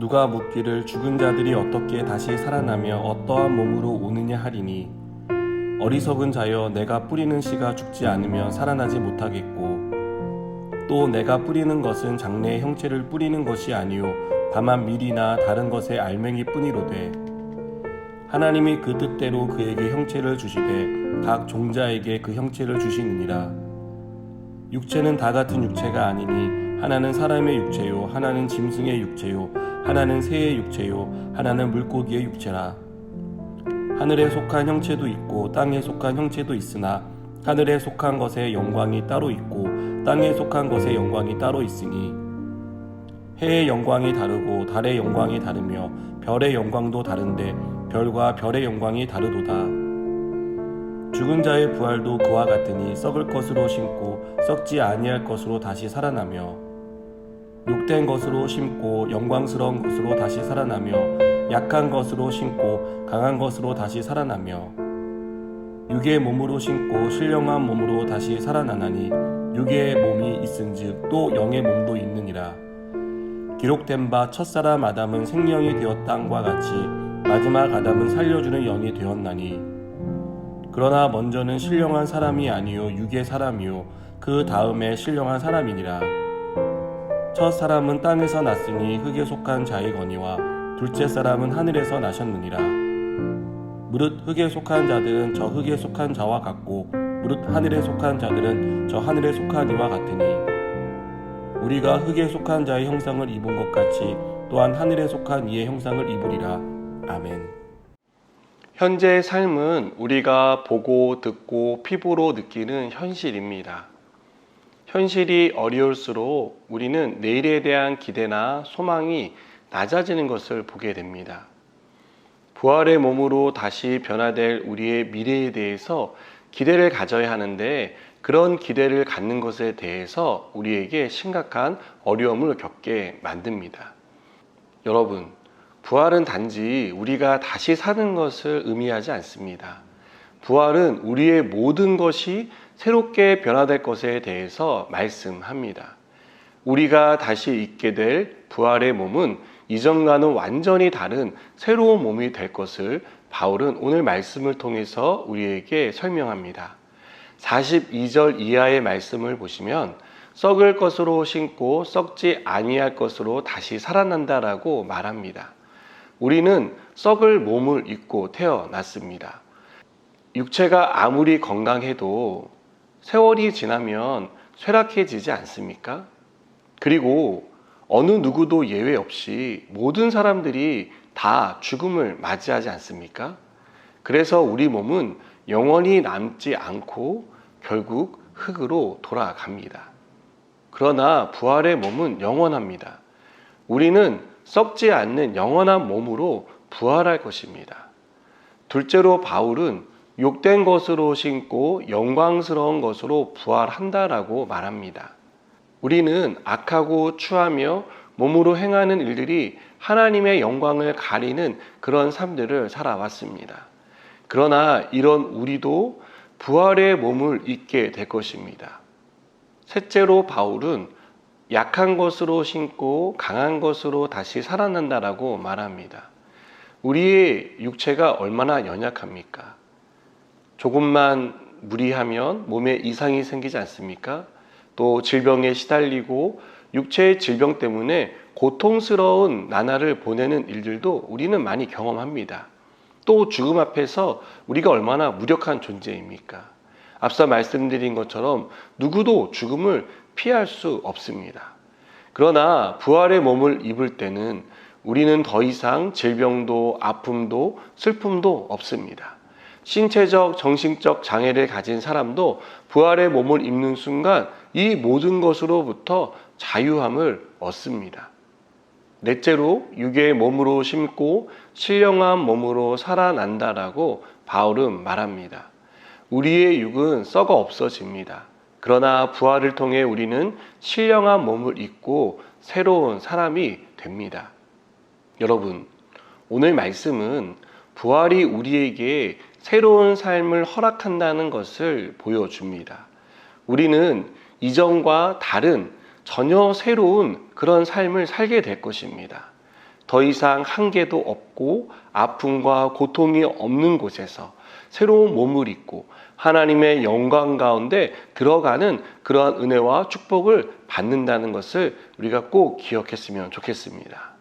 누가 묻기를 죽은 자들이 어떻게 다시 살아나며 어떠한 몸으로 오느냐 하리니 어리석은 자여 내가 뿌리는 씨가 죽지 않으면 살아나지 못하겠고 또 내가 뿌리는 것은 장래의 형체를 뿌리는 것이 아니요 다만 밀이나 다른 것의 알맹이 뿐이로되 하나님이 그 뜻대로 그에게 형체를 주시되 각 종자에게 그 형체를 주시느니라. 육체는 다 같은 육체가 아니니 하나는 사람의 육체요 하나는 짐승의 육체요 하나는 새의 육체요 하나는 물고기의 육체라. 하늘에 속한 형체도 있고 땅에 속한 형체도 있으나 하늘에 속한 것의 영광이 따로 있고 땅에 속한 것의 영광이 따로 있으니 해의 영광이 다르고 달의 영광이 다르며 별의 영광도 다른데 별과 별의 영광이 다르도다. 죽은 자의 부활도 그와 같으니 썩을 것으로 심고 썩지 아니할 것으로 다시 살아나며 욕된 것으로 심고 영광스러운 것으로 다시 살아나며 약한 것으로 심고 강한 것으로 다시 살아나며 육의 몸으로 심고 신령한 몸으로 다시 살아나나니 육의 몸이 있은즉 또 영의 몸도 있느니라. 기록된 바 첫사람 아담은 생명이 되었다함과 같이 마지막 아담은 살려주는 영이 되었나니 그러나 먼저는 신령한 사람이 아니요 육의 사람이요 그 다음에 신령한 사람이니라. 첫 사람은 땅에서 났으니 흙에 속한 자이거니와 둘째 사람은 하늘에서 나셨느니라. 무릇 흙에 속한 자들은 저 흙에 속한 자와 같고 무릇 하늘에 속한 자들은 저 하늘에 속한 이와 같으니 우리가 흙에 속한 자의 형상을 입은 것 같이 또한 하늘에 속한 이의 형상을 입으리라. 아멘. 현재의 삶은 우리가 보고 듣고 피부로 느끼는 현실입니다. 현실이 어려울수록 우리는 내일에 대한 기대나 소망이 낮아지는 것을 보게 됩니다. 부활의 몸으로 다시 변화될 우리의 미래에 대해서 기대를 가져야 하는데 그런 기대를 갖는 것에 대해서 우리에게 심각한 어려움을 겪게 만듭니다. 여러분, 부활은 단지 우리가 다시 사는 것을 의미하지 않습니다. 부활은 우리의 모든 것이 새롭게 변화될 것에 대해서 말씀합니다. 우리가 다시 있게 될 부활의 몸은 이전과는 완전히 다른 새로운 몸이 될 것을 바울은 오늘 말씀을 통해서 우리에게 설명합니다. 42절 이하의 말씀을 보시면 썩을 것으로 심고 썩지 아니할 것으로 다시 살아난다라고 말합니다. 우리는 썩을 몸을 입고 태어났습니다. 육체가 아무리 건강해도 세월이 지나면 쇠락해지지 않습니까? 그리고 어느 누구도 예외 없이 모든 사람들이 다 죽음을 맞이하지 않습니까? 그래서 우리 몸은 영원히 남지 않고 결국 흙으로 돌아갑니다. 그러나 부활의 몸은 영원합니다. 우리는 썩지 않는 영원한 몸으로 부활할 것입니다. 둘째로 바울은 욕된 것으로 심고 영광스러운 것으로 부활한다라고 말합니다. 우리는 악하고 추하며 몸으로 행하는 일들이 하나님의 영광을 가리는 그런 삶들을 살아왔습니다. 그러나 이런 우리도 부활의 몸을 입게 될 것입니다. 셋째로 바울은 약한 것으로 심고 강한 것으로 다시 살아난다라고 말합니다. 우리의 육체가 얼마나 연약합니까? 조금만 무리하면 몸에 이상이 생기지 않습니까? 또 질병에 시달리고 육체의 질병 때문에 고통스러운 나날을 보내는 일들도 우리는 많이 경험합니다. 또 죽음 앞에서 우리가 얼마나 무력한 존재입니까? 앞서 말씀드린 것처럼 누구도 죽음을 피할 수 없습니다. 그러나 부활의 몸을 입을 때는 우리는 더 이상 질병도 아픔도 슬픔도 없습니다. 신체적, 정신적 장애를 가진 사람도 부활의 몸을 입는 순간 이 모든 것으로부터 자유함을 얻습니다. 넷째로 육의 몸으로 심고 신령한 몸으로 살아난다라고 바울은 말합니다. 우리의 육은 썩어 없어집니다. 그러나 부활을 통해 우리는 신령한 몸을 입고 새로운 사람이 됩니다. 여러분, 오늘 말씀은 부활이 우리에게 새로운 삶을 허락한다는 것을 보여줍니다. 우리는 이전과 다른 전혀 새로운 그런 삶을 살게 될 것입니다. 더 이상 한계도 없고 아픔과 고통이 없는 곳에서 새로운 몸을 입고 하나님의 영광 가운데 들어가는 그러한 은혜와 축복을 받는다는 것을 우리가 꼭 기억했으면 좋겠습니다.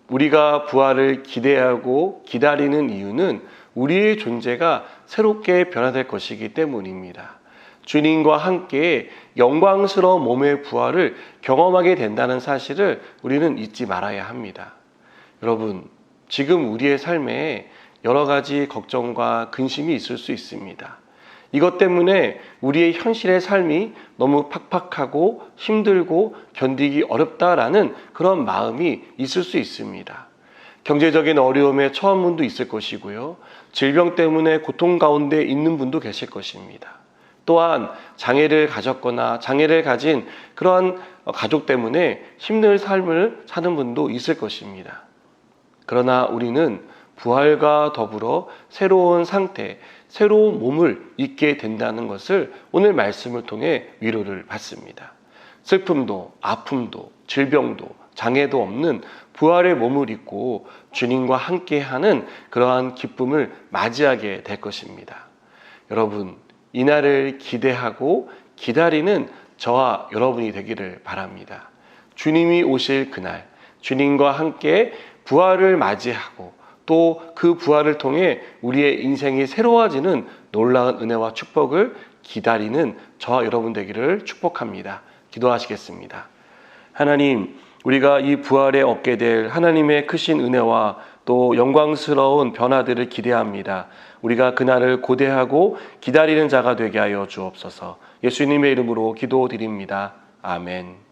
우리가 부활을 기대하고 기다리는 이유는 우리의 존재가 새롭게 변화될 것이기 때문입니다. 주님과 함께 영광스러운 몸의 부활을 경험하게 된다는 사실을 우리는 잊지 말아야 합니다. 여러분, 지금 우리의 삶에 여러 가지 걱정과 근심이 있을 수 있습니다. 이것 때문에 우리의 현실의 삶이 너무 팍팍하고 힘들고 견디기 어렵다라는 그런 마음이 있을 수 있습니다. 경제적인 어려움에 처한 분도 있을 것이고요. 질병 때문에 고통 가운데 있는 분도 계실 것입니다. 또한 장애를 가졌거나 장애를 가진 그러한 가족 때문에 힘든 삶을 사는 분도 있을 것입니다. 그러나 우리는 부활과 더불어 새로운 상태, 새로운 몸을 입게 된다는 것을 오늘 말씀을 통해 위로를 받습니다. 슬픔도 아픔도 질병도 장애도 없는 부활의 몸을 입고 주님과 함께하는 그러한 기쁨을 맞이하게 될 것입니다. 여러분, 이날을 기대하고 기다리는 저와 여러분이 되기를 바랍니다. 주님이 오실 그날, 주님과 함께 부활을 맞이하고 또 그 부활을 통해 우리의 인생이 새로워지는 놀라운 은혜와 축복을 기다리는 저와 여러분 되기를 축복합니다. 기도하시겠습니다. 하나님, 우리가 이 부활에 얻게 될 하나님의 크신 은혜와 또 영광스러운 변화들을 기대합니다. 우리가 그날을 고대하고 기다리는 자가 되게 하여 주옵소서. 예수님의 이름으로 기도드립니다. 아멘.